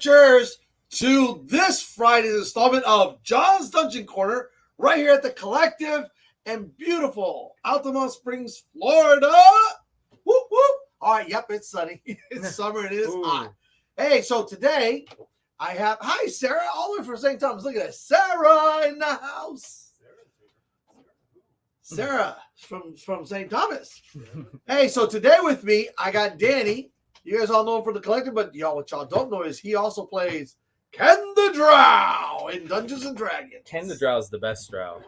adventurers, to this Friday's installment of John's Dungeon Corner, right here at the Collective in beautiful Altamont Springs, Florida. Whoop, whoop. All right, yep, it's sunny. It's summer. It is hot. Hey, so today I have, hi, Sarah, all the way from St. Thomas. Look at that. Sarah in the house. Sarah from St. Thomas. Hey, so today with me, I got Danny. You guys all know him from the Collective, but what y'all don't know is he also plays Ken the Drow in Dungeons and Dragons. Ken the Drow is the best Drow.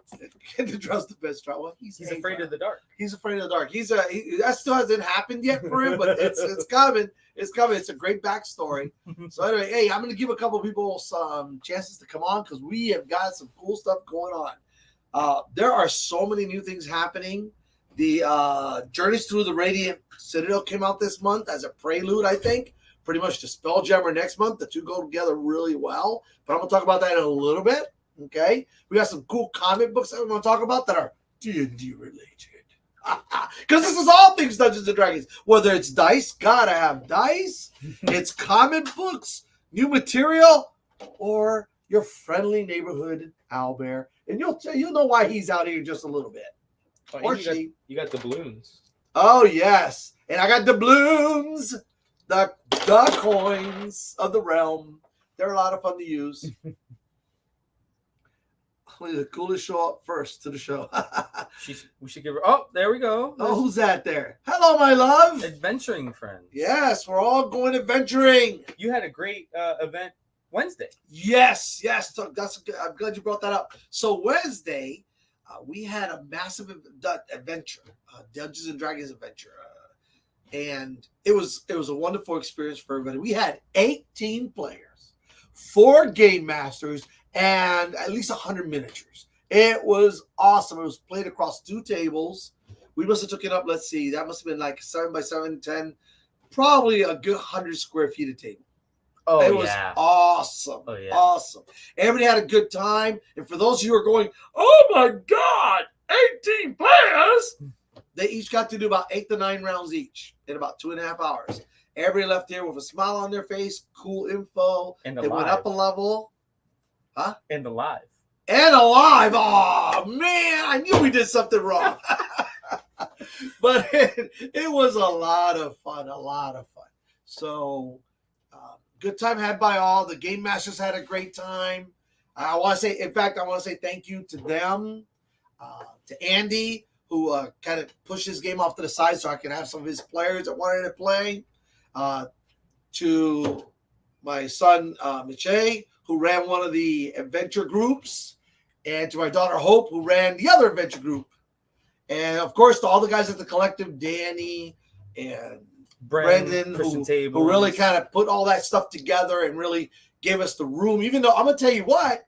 Ken the Drow's the best Drow. Well, he's afraid of the dark. He's afraid of the dark. That still hasn't happened yet for him, but it's coming. It's coming. It's a great backstory. So anyway, hey, I'm going to give a couple people some chances to come on because we have got some cool stuff going on. There are so many new things happening. The Journeys Through the Radiant Citadel came out this month as a prelude, I think. Pretty much to Spelljammer next month. The two go together really well. But I'm going to talk about that in a little bit. Okay? We got some cool comic books that we're going to talk about that are D&D related. Because this is all things Dungeons & Dragons. Whether it's dice, gotta have dice. It's comic books, new material, or your friendly neighborhood owlbear. And you'll know why he's out here in just a little bit. Oh, or you got the balloons. Oh, yes. And I got the balloons. The coins of the realm. They're a lot of fun to use. The coolest show up first to the show. We should give her. Oh, there we go. Oh, who's that there? Hello, my love. Adventuring friends. Yes, we're all going adventuring. You had a great event Wednesday. Yes. So I'm glad you brought that up. So Wednesday, we had a massive adventure, Dungeons and Dragons adventure. And it was a wonderful experience for everybody. We had 18 players, 4 game masters, and at least 100 miniatures. It was awesome. It was played across 2 tables. We must have took it up, let's see, that must have been like 7 by 7, 10, probably a good 100 square feet of table. Oh, it was awesome. Oh, yeah. Awesome. Everybody had a good time. And for those of you who are going, oh my God, 18 players, they each got to do about 8 to 9 rounds each in about 2.5 hours. Everybody left here with a smile on their face, cool info. And they went up a level. Huh? And alive. Oh, man, I knew we did something wrong. But it was a lot of fun. So, good time had by all. The game masters had a great time. I want to say thank you to them, to Andy, who kind of pushed his game off to the side so I can have some of his players that wanted to play. To my son, Miche, who ran one of the adventure groups. And to my daughter, Hope, who ran the other adventure group. And, of course, to all the guys at the Collective, Danny and Brendan, who really kind of put all that stuff together and really gave us the room. Even though, I'm going to tell you what,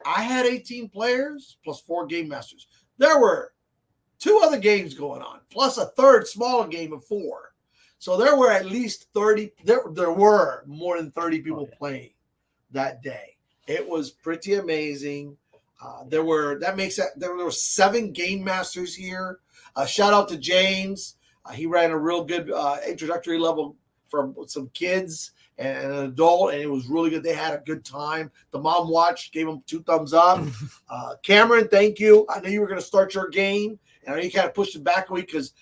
I had 18 players plus 4 game masters. There were 2 other games going on, plus a third smaller game of 4. So there were at least 30. There were more than 30 people playing that day. It was pretty amazing. There were 7 game masters here. Shout out to James. He ran a real good introductory level for some kids and an adult, and it was really good. They had a good time. The mom watched, gave them 2 thumbs up. Cameron, thank you. I know you were going to start your game, and I know you kind of pushed it back a week because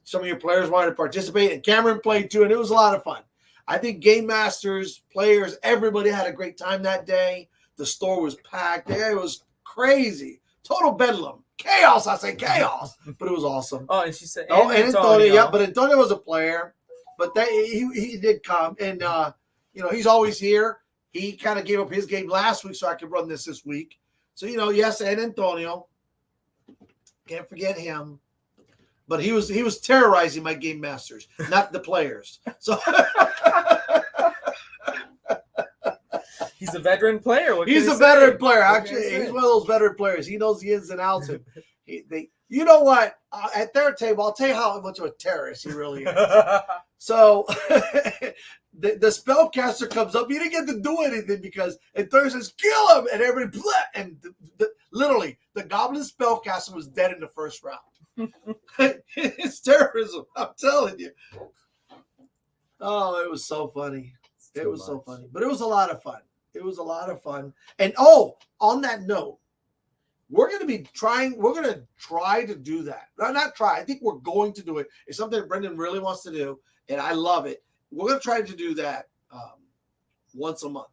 some of your players wanted to participate, and Cameron played too, and it was a lot of fun. I think game masters, players, everybody had a great time that day. The store was packed. It was crazy. Total bedlam. Chaos, I say chaos. But it was awesome. Oh, and she said, and Antonio. Yeah, but Antonio was a player. But he did come. And, he's always here. He kind of gave up his game last week so I could run this week. So, yes, and Antonio. Can't forget him. But he was terrorizing my game masters, not the players. So he's a veteran player. He's a veteran player. Actually, he's one of those veteran players. He knows the ins and outs. You know what? At their table, I'll tell you how much of a terrorist he really is. So the spellcaster comes up. He didn't get to do anything because Antonio says, kill him. And everybody, and literally, the goblin spellcaster was dead in the first round. It's terrorism. I'm telling you. Oh, it was so funny. It was so funny, but it was a lot of fun. It was a lot of fun. And on that note, we're going to try to do that. Not try. I think we're going to do it. It's something that Brendan really wants to do, and I love it. We're going to try to do that once a month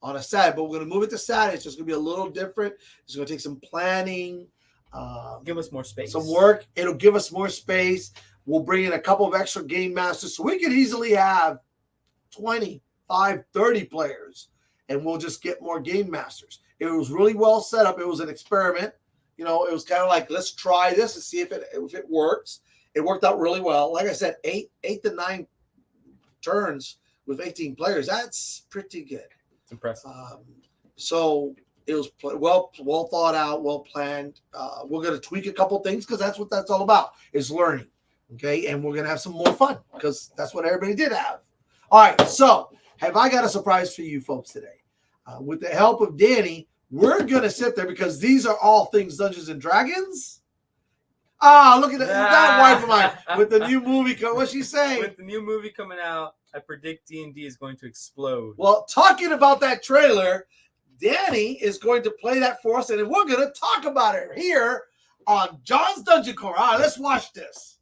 on a Saturday, but we're going to move it to Saturday. It's just going to be a little different. It's going to take some planning. Give us more space. Some work. It'll give us more space. We'll bring in a couple of extra game masters, so we could easily have 25, 30 players, and we'll just get more game masters. It was really well set up. It was an experiment. It was kind of like, let's try this and see if it works. It worked out really well. Like I said, 8 to 9 turns with 18 players. That's pretty good. It's impressive. So it was well thought out, well planned. We're going to tweak a couple things because that's what that's all about, is learning. Okay, and we're going to have some more fun because that's what everybody did have. All right, so have I got a surprise for you folks today? With the help of Danny, we're going to sit there because these are all things Dungeons and Dragons. Look at that wife of mine with the new movie. What's she saying? With the new movie coming out, I predict D&D is going to explode. Well, talking about that trailer, Danny is going to play that for us, and we're going to talk about it here on John's Dungeon Corner. All right, let's watch this.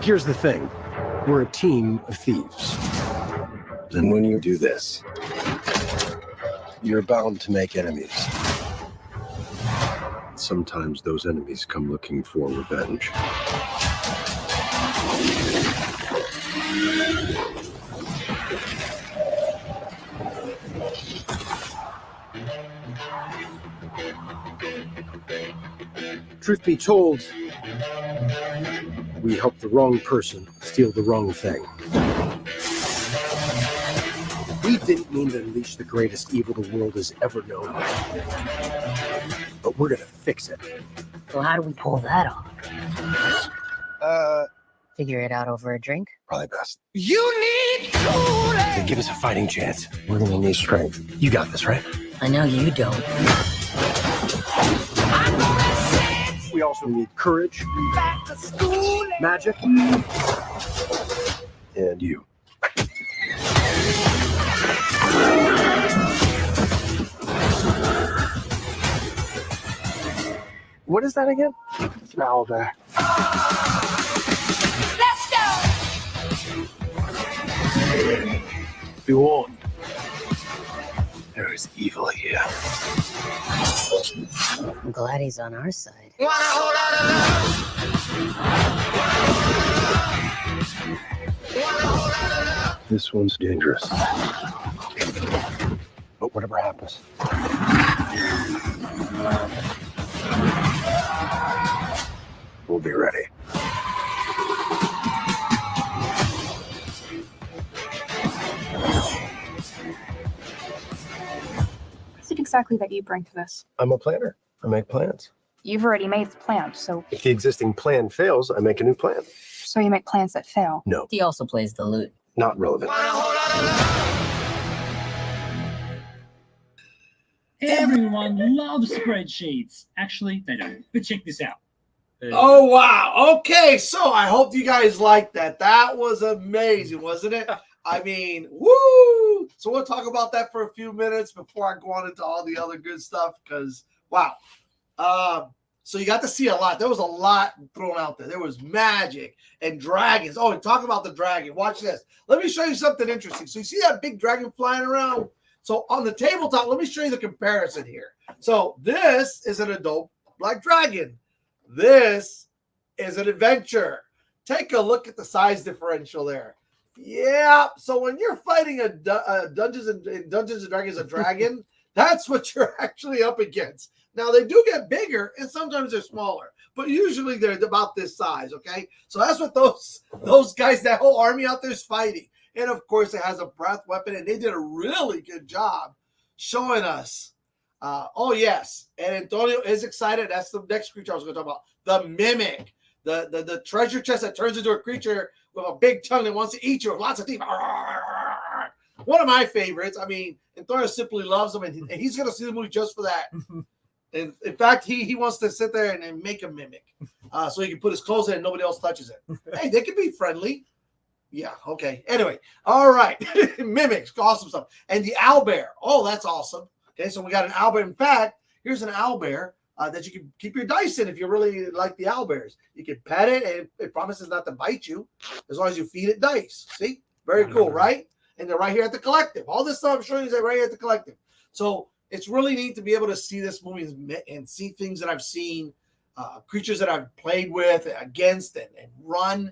Here's the thing. We're a team of thieves. And when you do this, you're bound to make enemies. Sometimes those enemies come looking for revenge. Truth be told, we helped the wrong person steal the wrong thing. We didn't mean to unleash the greatest evil the world has ever known. But we're gonna fix it. Well, how do we pull that off? Figure it out over a drink? Probably best. You need to give us a fighting chance. We're gonna need strength. You got this, right? I know you don't. We also need courage, magic, and you. What is that again? It's an owl bear. Let's go! Be warned. There is evil here. I'm glad he's on our side. This one's dangerous. But whatever happens, we'll be ready. What is it exactly that you bring to this? I'm a planner. I make plans. You've already made the plan, so If the existing plan fails, I make a new plan. you make plans that fail. No, He also plays the lute. not relevant. Everyone loves spreadsheets. Actually, they don't. But check this out. Oh, wow. Okay, so I hope you guys liked that. That was amazing, wasn't it? I mean, woo! So we'll talk about that for a few minutes before I go on into all the other good stuff because, wow. So you got to see a lot. There was a lot thrown out there. There was magic and dragons. Oh, and talk about the dragon. Watch this. Let me show you something interesting. So you see that big dragon flying around? So on the tabletop, let me show you the comparison here. So this is an adult black dragon. This is an adventure. Take a look at the size differential there. Yeah. So when you're fighting a Dungeons and Dragons, a dragon, that's what you're actually up against. Now they do get bigger and sometimes they're smaller, but usually they're about this size. Okay. So that's what those guys, that whole army out there is fighting. And of course it has a breath weapon and they did a really good job showing us. Oh yes. And Antonio is excited. That's the next creature I was going to talk about. The mimic, the treasure chest that turns into a creature with a big tongue that wants to eat you with lots of teeth. One of my favorites. I mean, Antonio simply loves them, and he's going to see the movie just for that. And in fact, he wants to sit there and make a mimic. so he can put his clothes in and nobody else touches it. Hey, they can be friendly. Yeah, okay. Anyway, all right. Mimics, awesome stuff. And the owlbear. Oh, that's awesome. Okay, so we got an owlbear. In fact, here's an owlbear that you can keep your dice in if you really like the owlbears. You can pet it, and it promises not to bite you as long as you feed it dice. See? Very cool, right? And they're right here at the Collective. All this stuff I'm showing you is right here at the Collective. So it's really neat to be able to see this movie and see things that I've seen, creatures that I've played with, against, and run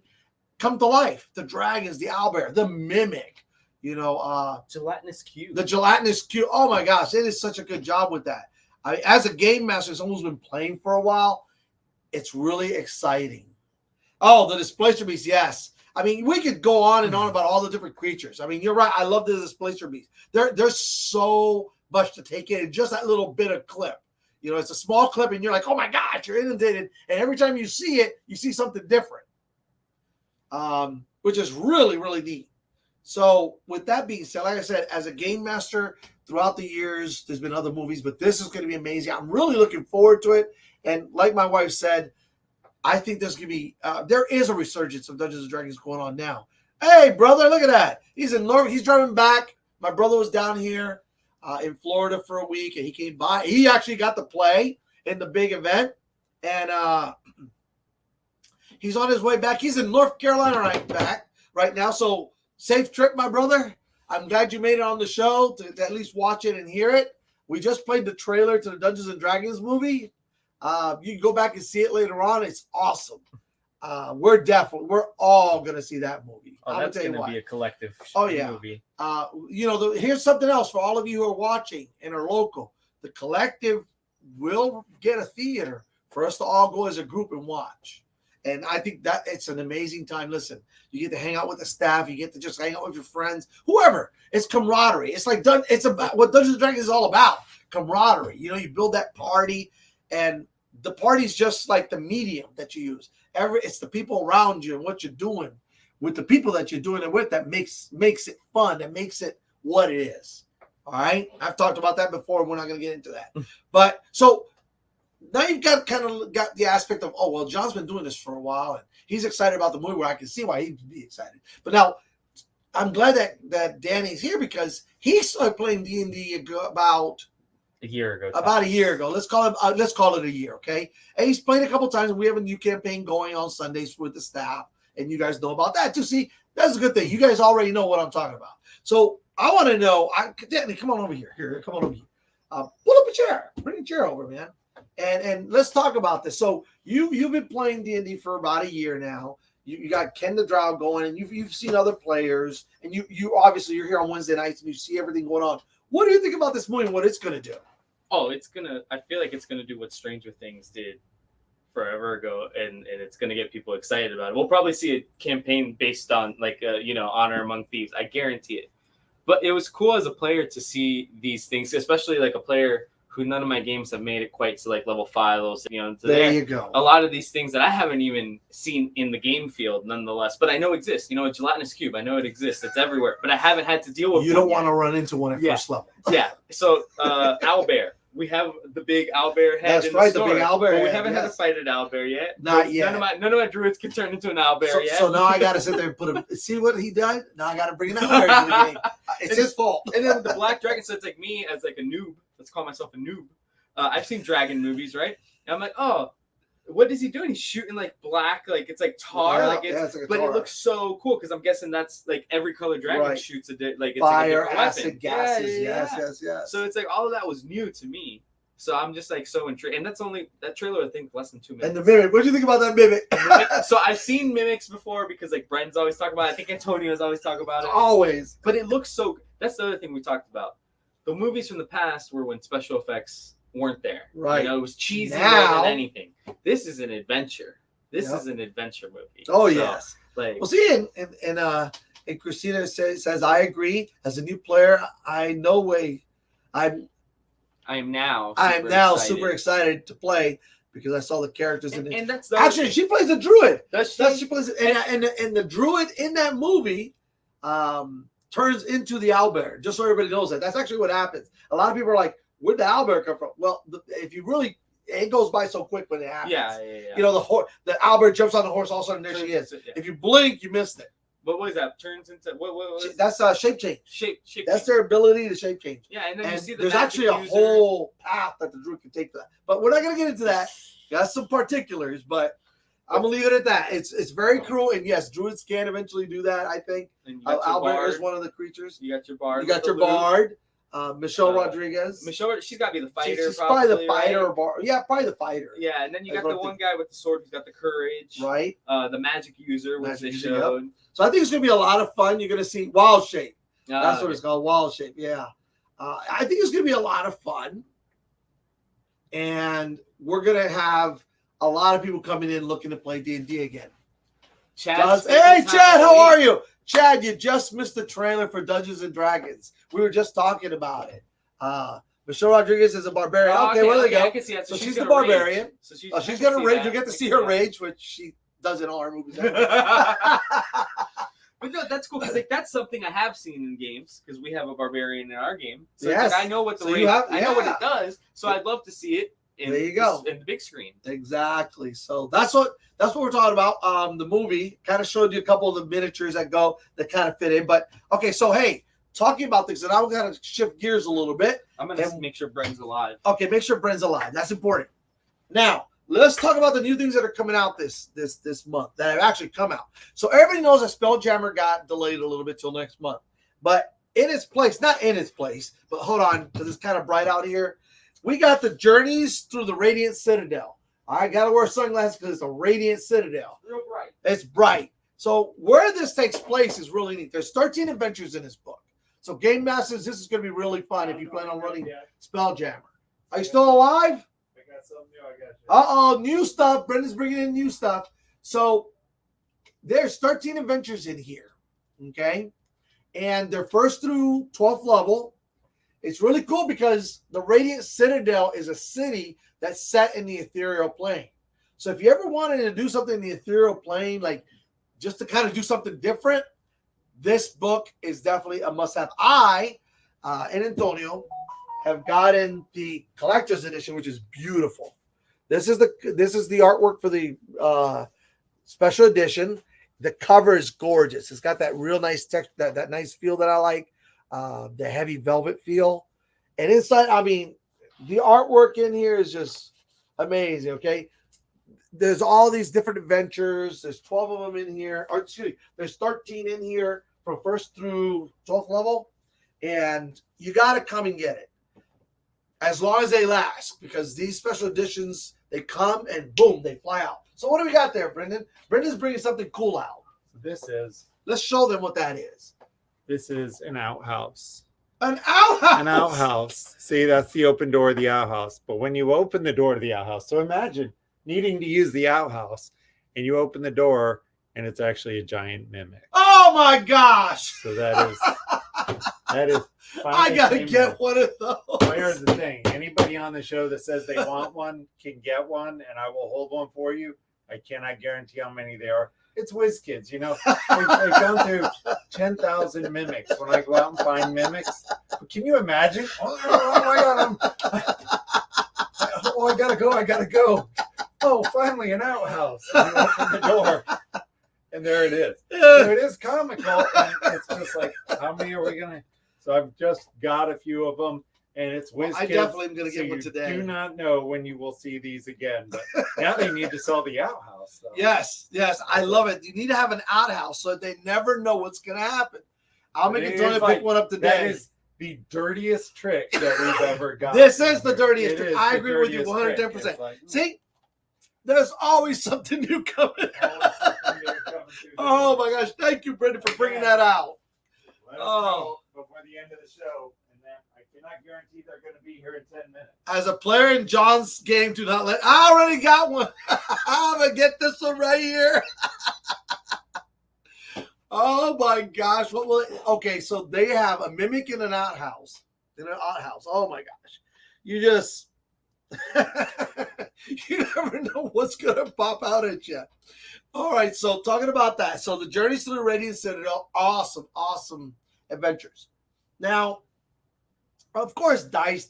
come to life. The dragons, the owlbear, the mimic, Gelatinous cube. the gelatinous cube. Oh my gosh, it is such a good job with that. As a game master, someone who's been playing for a while, it's really exciting. Oh, the displacer beast, yes. I mean, we could go on and on about all the different creatures. I mean, you're right. I love the displacer beast. There's so much to take in just that little bit of clip. It's a small clip, and you're like, oh my gosh, you're inundated. And every time you see it, you see something different, which is really, really neat. So with that being said, like I said, as a game master throughout the years, there's been other movies, but this is going to be amazing. I'm really looking forward to it. And like my wife said, I think there's going to be, there is a resurgence of Dungeons & Dragons going on now. Hey, brother, look at that. He's in North. He's driving back. My brother was down here in Florida for a week, and he came by. He actually got to play in the big event, and he's on his way back. He's in North Carolina right now. So safe trip, my brother. I'm glad you made it on the show to at least watch it and hear it. We just played the trailer to the Dungeons & Dragons movie. You can go back and see it later on. It's awesome. We're all going to see that movie. Oh, that's going to be a collective movie. Here's something else for all of you who are watching and are local. The Collective will get a theater for us to all go as a group and watch. And I think that it's an amazing time. Listen, you get to hang out with the staff. You get to just hang out with your friends, whoever. It's camaraderie. It's about what Dungeons & Dragons is all about. Camaraderie. You build that party, and the party's just like the medium that you use. It's the people around you and what you're doing with the people that you're doing it with that makes it fun, that makes it what it is. All right? I've talked about that before. We're not going to get into that. But so now you've got the aspect of, oh, well, John's been doing this for a while, and he's excited about the movie, where I can see why he'd be excited. But now I'm glad that Danny's here, because he started playing D&D about a year ago. About a year ago. Let's call it a year, okay? And he's played a couple times, and we have a new campaign going on Sundays with the staff, and you guys know about that too. See, that's a good thing. You guys already know what I'm talking about. So I want to know, Danny, come on over here. Come on over here. Pull up a chair. Bring a chair over, man. And let's talk about this. So you've been playing D&D for about a year now. You got Ken the Drow going, and you've seen other players, and you obviously you're here on Wednesday nights and you see everything going on. What do you think about this movie and what it's going to do? Oh, I feel like it's gonna do what Stranger Things did forever ago, and it's gonna get people excited about it. We'll probably see a campaign based on Honor Among Thieves. I guarantee it. But it was cool as a player to see these things, especially like a player who none of my games have made it quite to like level 5, level 6. There you go. A lot of these things that I haven't even seen in the game field, nonetheless, but I know exist. A gelatinous cube, I know it exists. It's everywhere, but I haven't had to deal with. You don't want to run into one at first level. Yeah. So owlbear. We have the big owlbear head. That's right, the big owlbear head. We haven't had to fight an owlbear yet. Not yet. None of my druids can turn into an owlbear yet. So now I got to sit there and see what he did? Now I got to bring an owlbear to the game. It's his fault. And then the black dragon, so it's like me as like a noob. Let's call myself a noob. I've seen dragon movies, right? And I'm like, oh, what is he doing? He's shooting like black, like it's like tar, but tar. It looks so cool because I'm guessing that's like every color dragon shoots it's fire, like a acid, weapon. gases, yes. So it's like all of that was new to me. So I'm just like so intrigued, and that trailer I think less than 2 minutes. And the mimic, what do you think about that mimic? So I've seen mimics before because like Bren's always talk about it. I think Antonio's always talk about it. Always, but it looks so. That's the other thing we talked about. The movies from the past were when special effects weren't there. Right. It was cheesy more than anything. This is an adventure. This is an adventure movie. Oh, yes. Like, see, and Christina says, I agree. As a new player, I'm now super excited to play because I saw the characters in it. And that's actually she plays a druid. She plays and the druid in that movie turns into the owlbear. Just so everybody knows that. That's actually what happens. A lot of people are like, where'd the owlbear come from? Well, if you really it goes by so quick when it happens. Yeah. You know, the Albert jumps on the horse, all of a sudden there she is. Yeah. If you blink, you missed it. But what is that? Turns into what is That's shape change. shape. That's their ability to shape change. Yeah, and then you And see there's magic actually a user. whole path that the druid can take for that. But we're not going to get into that. Got some particulars, but I'm going to leave it at that. It's very cruel. And yes, druids can eventually do that, I think. And you got your Albert bard. is one of the creatures. You got your bard. You got with your the loop. bard. Michelle Rodriguez. Michelle, she's got to be the fighter. She's probably the right? fighter. Yeah, probably the fighter. Yeah, and then you That's got the what I'm one guy with the sword who's got the courage. Right. The magic user, which Magic they user, showed. So I think it's going to be a lot of fun. You're going to see Wild Shape. That's what okay. it's called, Wild Shape. Yeah. I think it's going to be a lot of fun. And we're going to have a lot of people coming in looking to play D&D again. Chad's Hey, favorite time Chad, of how the are week. you? Chad, you just missed the trailer for Dungeons and Dragons. We were just talking about it. Michelle Rodriguez is a barbarian. Oh, okay, where do they I go? can see that. So she's gonna the barbarian. Rage. So She's going to rage. You get to see her rage, which she does in all her movies. But no, that's cool because like that's something I have seen in games because we have a barbarian in our game. So Yes. like, I know what the So you rage, have- I know what yeah. it does. So I'd love to see it. In There you go. in the big screen. Exactly. So that's what we're talking about. The movie kind of showed you a couple of the miniatures that kind of fit in. But okay, so hey, talking about things, and I'm gonna shift gears a little bit. I'm gonna make sure Bren's alive. Okay, make sure Bren's alive. That's important. Now, let's talk about the new things that are coming out this month that have actually come out. So everybody knows that Spelljammer got delayed a little bit till next month. But in its place, not in its place, but hold on, because it's kind of bright out here. We got the Journeys Through the Radiant Citadel. I gotta wear sunglasses because it's a Radiant Citadel. Real bright. It's bright. So where this takes place is really neat. There's 13 adventures in this book. So Game Masters, this is going to be really fun if you plan on running Spelljammer. Are you still alive? I got something new. I got you. Uh-oh, new stuff. Brendan's bringing in new stuff. So there's 13 adventures in here, okay? And they're 1st through 12th level. It's really cool because the Radiant Citadel is a city that's set in the ethereal plane. So if you ever wanted to do something in the ethereal plane, like just to kind of do something different, this book is definitely a must-have. I and Antonio have gotten the collector's edition, which is beautiful. This is the artwork for the special edition. The cover is gorgeous. It's got that real nice text, that nice feel that I like, the heavy velvet feel. And inside, I mean, the artwork in here is just amazing. Okay, there's all these different adventures. There's 12 of them in here. Or excuse me, there's 13 in here from 1st through 12th level, and you got to come and get it as long as they last, because these special editions, they come and boom, they fly out. So what do we got there, Brendan? Brendan's bringing something cool out. Let's show them what that is. This is an outhouse. An outhouse. An outhouse. See, that's the open door of the outhouse. But when you open the door to the outhouse, so imagine needing to use the outhouse, and you open the door, and it's actually a giant mimic. Oh my gosh! So that is. I gotta get one of those. Well, here's the thing: anybody on the show that says they want one can get one, and I will hold one for you. I cannot guarantee how many there are. It's whiz kids, you know. They've gone through 10,000 mimics. When I go out and find mimics, can you imagine? Oh my God! Oh, I gotta go. Oh, finally an outhouse. And you open the door, and there it is. So it is comical. And it's just like, how many are we gonna? So I've just got a few of them, and it's whiz I kids. definitely am gonna get one today. Do not know when you will see these again, but now they need to sell the outhouse. Though. Yes, I love it. You need to have an outhouse so that they never know what's gonna happen. I'll make It Antonio is pick like- one up That today. is the dirtiest trick that we've ever got. This is the dirtiest It trick. is I the agree with you dirtiest 110%. trick. It's like, See, there's always something new coming. always something new coming through the Oh door. my gosh! Thank you, Brendan, for bringing that out. Let us Oh. know before the end of the show, and then I cannot guarantee they're going to be here in 10 minutes. As a player in John's game, do not let. I already got one. I'm gonna get this one right here. Oh my gosh! What will it? Okay, so they have a mimic in an outhouse. Oh my gosh! You just you never know what's gonna pop out at you. All right, so talking about that, so the Journeys to the Radiant Citadel, awesome adventures. Now, of course, dice.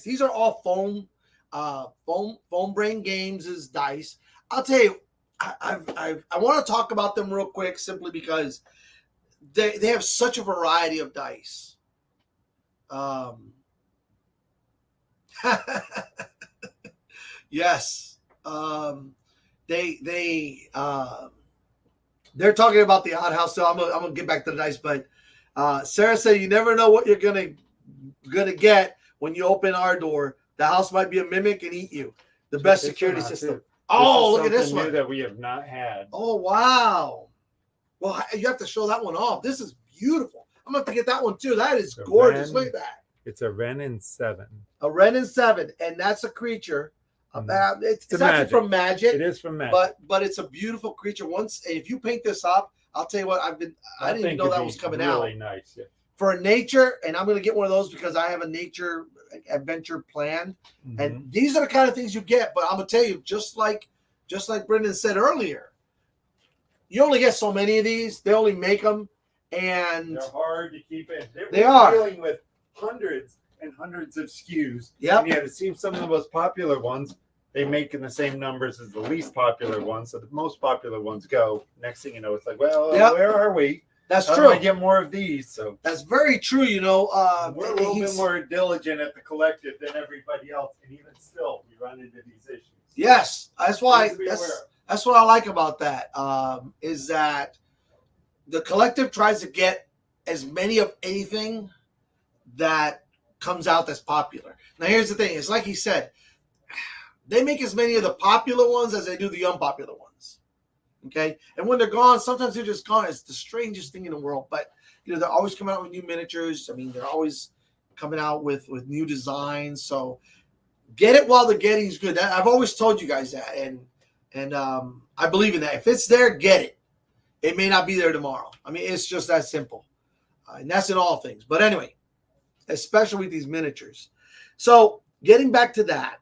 These are all foam Foam Brain Games is dice. I'll tell you, I want to talk about them real quick simply because they have such a variety of dice. Yes. They're talking about the Odd House, so I'm gonna get back to the dice. But Sarah said you never know what you're gonna get when you open our door. The house might be a mimic and eat you. The best security system. Oh, look at this one that we have not had. Oh, wow. Well, you have to show that one off. This is beautiful. I'm going to have to get that one too. That is gorgeous. Look at that. It's a Wren and 7. A Wren and 7. And that's a creature. It's actually magic. from Magic. It is from Magic. But it's a beautiful creature. Once, if you paint this up, I'll tell you what, I didn't even know that was coming out. Really nice. Yeah. For a nature, and I'm going to get one of those because I have a nature adventure planned. Mm-hmm. And these are the kind of things you get. But I'm going to tell you, just like Brendan said earlier, you only get so many of these. They only make them, and they're hard to keep in. They are dealing with hundreds and hundreds of SKUs. Yep. And yet it seems some of the most popular ones they make in the same numbers as the least popular ones. So the most popular ones go. Next thing you know, it's like, well, Yep. where are we? That's How true. do I get more of these? So that's very true. You know, we're a little bit more diligent at the collective than everybody else, and even still, we run into these issues. Yes, that's why. Please be aware. That's what I like about that. Is that the collective tries to get as many of anything that comes out that's popular. Now, here's the thing: it's like he said, they make as many of the popular ones as they do the unpopular ones. Okay, and when they're gone, sometimes they're just gone. It's the strangest thing in the world. But you know, they're always coming out with new miniatures. I mean, they're always coming out with new designs. So get it while the getting's good. I've always told you guys that, and I believe in that. If it's there, get it. It may not be there tomorrow. I mean, it's just that simple, and that's in all things. But anyway, especially with these miniatures. So getting back to that,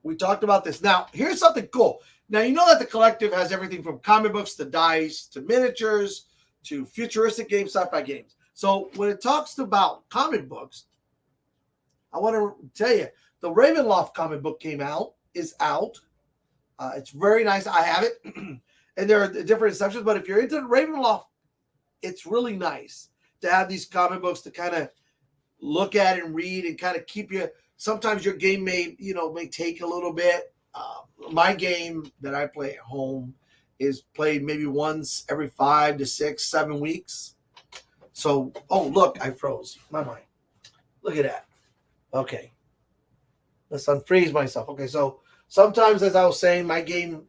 we talked about this. Now, here's something cool. Now, you know that the collective has everything from comic books to dice to miniatures to futuristic games, sci-fi games. So when it talks about comic books, I want to tell you, the Ravenloft comic book is out. It's very nice. I have it. And there are different exceptions, but if you're into Ravenloft, it's really nice to have these comic books to kind of look at and read and kind of keep you. Sometimes your game may take a little bit. My game that I play at home is played maybe once every 5 to 6, 7 weeks. So, oh, look, I froze. My mind. Look at that. Okay. Let's unfreeze myself. Okay, so sometimes, as I was saying, my game,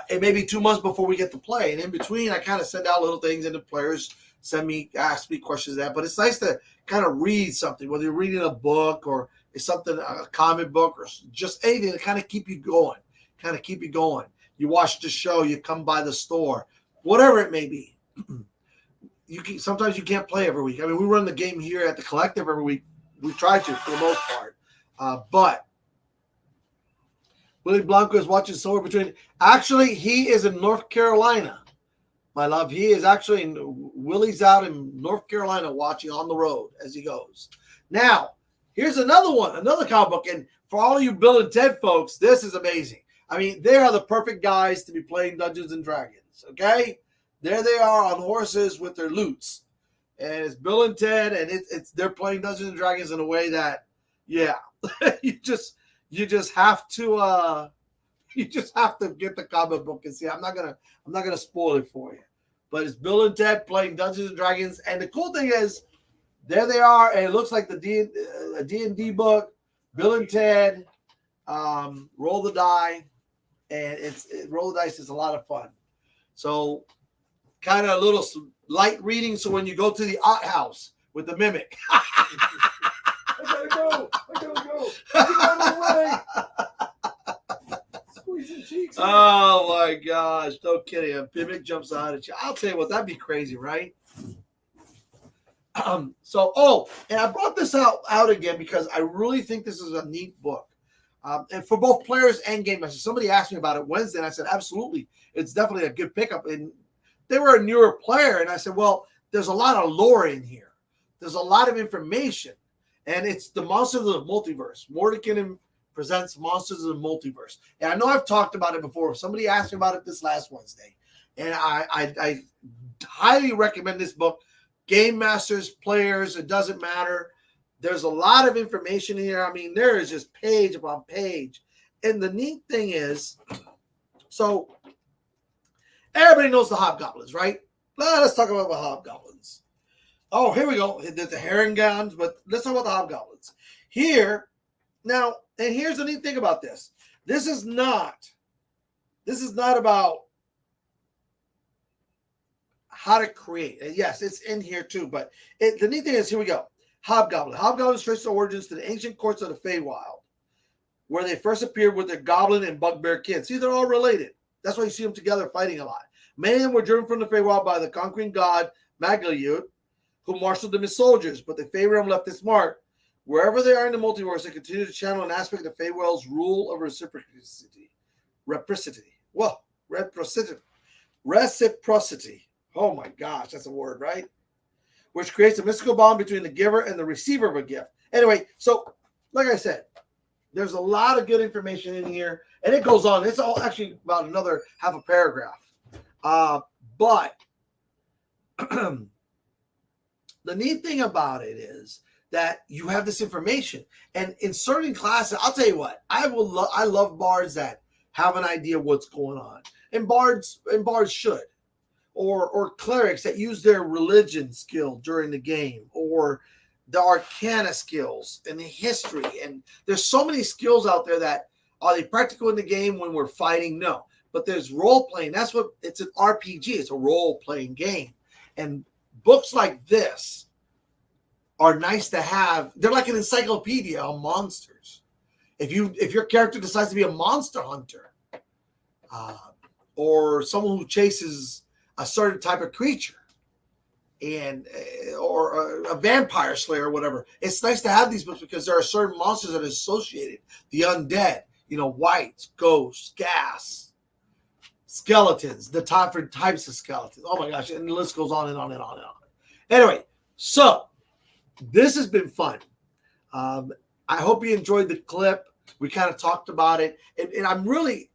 it may be 2 months before we get to play. And in between, I kind of send out little things and the players ask me questions that. But it's nice to kind of read something, whether you're reading a book or it's something, a comic book or just anything to kind of keep you going. You watch the show, you come by the store, whatever it may be. Sometimes you can't play every week. I mean, we run the game here at the collective every week. We try to, for the most part. But Willie Blanco is watching somewhere between. Actually, he is in North Carolina, my love. He is actually Willie's out in North Carolina watching on the road as he goes. Now, here's another one, another comic book. And for all of you Bill and Ted folks, this is amazing. I mean, they are the perfect guys to be playing Dungeons and Dragons. Okay, there they are on horses with their lutes, and it's Bill and Ted, and they're playing Dungeons and Dragons in a way that, yeah, you just have to get the comic book and see. I'm not gonna spoil it for you, but it's Bill and Ted playing Dungeons and Dragons, and the cool thing is, there they are, and it looks like the D&D book. Bill and Ted, roll the die, and roll the dice is a lot of fun. So, kind of a little light reading. So when you go to the Odd House with the mimic, I gotta go. Get out of the way. Squeezing cheeks. Oh my gosh! No kidding. A mimic jumps out at you. I'll tell you what, that'd be crazy, right? And I brought this out again because I really think this is a neat book. And for both players and game masters. Somebody asked me about it Wednesday, and I said, absolutely. It's definitely a good pickup. And they were a newer player, and I said, well, there's a lot of lore in here. There's a lot of information. And it's the Monsters of the Multiverse, Mordenkainen presents Monsters of the Multiverse. And I know I've talked about it before. Somebody asked me about it this last Wednesday. And I highly recommend this book. Game masters, players, it doesn't matter. There's a lot of information here. I mean, there is just page upon page. And the neat thing is, so everybody knows the hobgoblins, right? Let's talk about the hobgoblins. Oh, here we go. There's the herring gowns, but let's talk about the hobgoblins. Here, now, and here's the neat thing about this. This is not about how to create. And yes, it's in here too, but the neat thing is, here we go. Hobgoblin. Hobgoblins trace their origins to the ancient courts of the Feywild, where they first appeared with their goblin and bugbear kids. See, they're all related. That's why you see them together fighting a lot. Many of them were driven from the Feywild by the conquering god Magaliud, who marshaled them as soldiers, but the Fey realm left its mark. Wherever they are in the multiverse, they continue to channel an aspect of Feywild's rule of reciprocity. Reciprocity. Oh my gosh, that's a word, right? Which creates a mystical bond between the giver and the receiver of a gift. Anyway, so like I said, there's a lot of good information in here, and it goes on. It's all actually about another half a paragraph. But the neat thing about it is that you have this information, and in certain classes, I'll tell you what, I love bards that have an idea what's going on, and bards should. Or clerics that use their religion skill during the game, or the arcana skills and the history. And there's so many skills out there that are they practical in the game when we're fighting? No. But there's role playing. That's what it's an RPG. It's a role playing game. And books like this are nice to have. They're like an encyclopedia on monsters. If your character decides to be a monster hunter, or someone who chases a certain type of creature, and or a vampire slayer or whatever, it's nice to have these books because there are certain monsters that are associated. The undead, whites, ghosts, gas, skeletons, the different types of skeletons. Oh my gosh, and the list goes on and on and on and on. Anyway, so this has been fun. I hope you enjoyed the clip. We kind of talked about it, and I really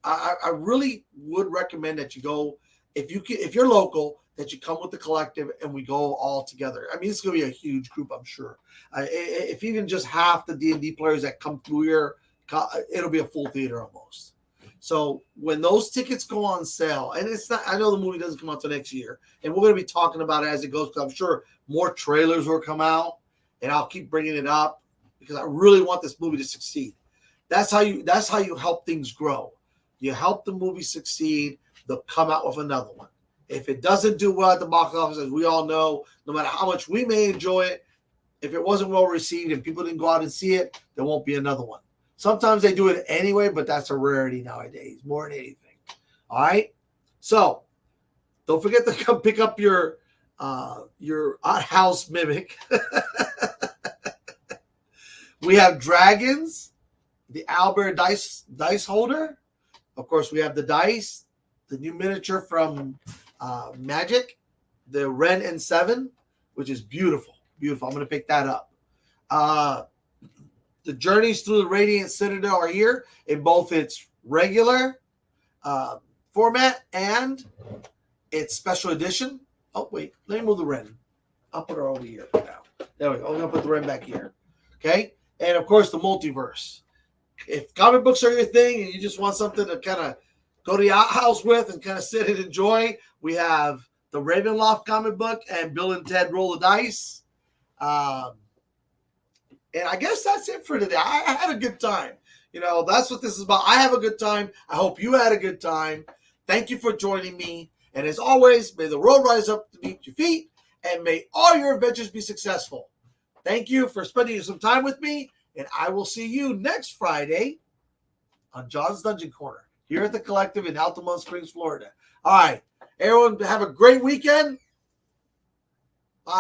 would recommend that you go. If you're local, that you come with the collective and we go all together. I mean, it's going to be a huge group, I'm sure. If even just half the D&D players that come through here, it'll be a full theater almost. So when those tickets go on sale, and it's not, I know the movie doesn't come out till next year, and we're going to be talking about it as it goes, because I'm sure more trailers will come out, and I'll keep bringing it up because I really want this movie to succeed. That's how you help things grow. You help the movie succeed. They'll come out with another one. If it doesn't do well at the box office, as we all know, no matter how much we may enjoy it, if it wasn't well received and people didn't go out and see it, there won't be another one. Sometimes they do it anyway, but that's a rarity nowadays, more than anything. All right? So don't forget to come pick up your Odd House Mimic. We have dragons, the Albert dice holder. Of course, we have the dice, the new miniature from Magic, the Ren and 7, which is beautiful. Beautiful. I'm going to pick that up. The Journeys Through the Radiant Citadel are here in both its regular format and its special edition. Oh, wait. Let me move the Ren. I'll put her over here now. There we go. I'm going to put the Ren back here. Okay? And, of course, the multiverse. If comic books are your thing and you just want something to kind of go to the outhouse with and kind of sit and enjoy, we have the Ravenloft comic book and Bill and Ted Roll the Dice. And I guess that's it for today. I had a good time. That's what this is about. I have a good time. I hope you had a good time. Thank you for joining me. And as always, may the road rise up to meet your feet, and may all your adventures be successful. Thank you for spending some time with me, and I will see you next Friday on John's Dungeon Corner here at the Collective in Altamont Springs, Florida. All right. Everyone have a great weekend.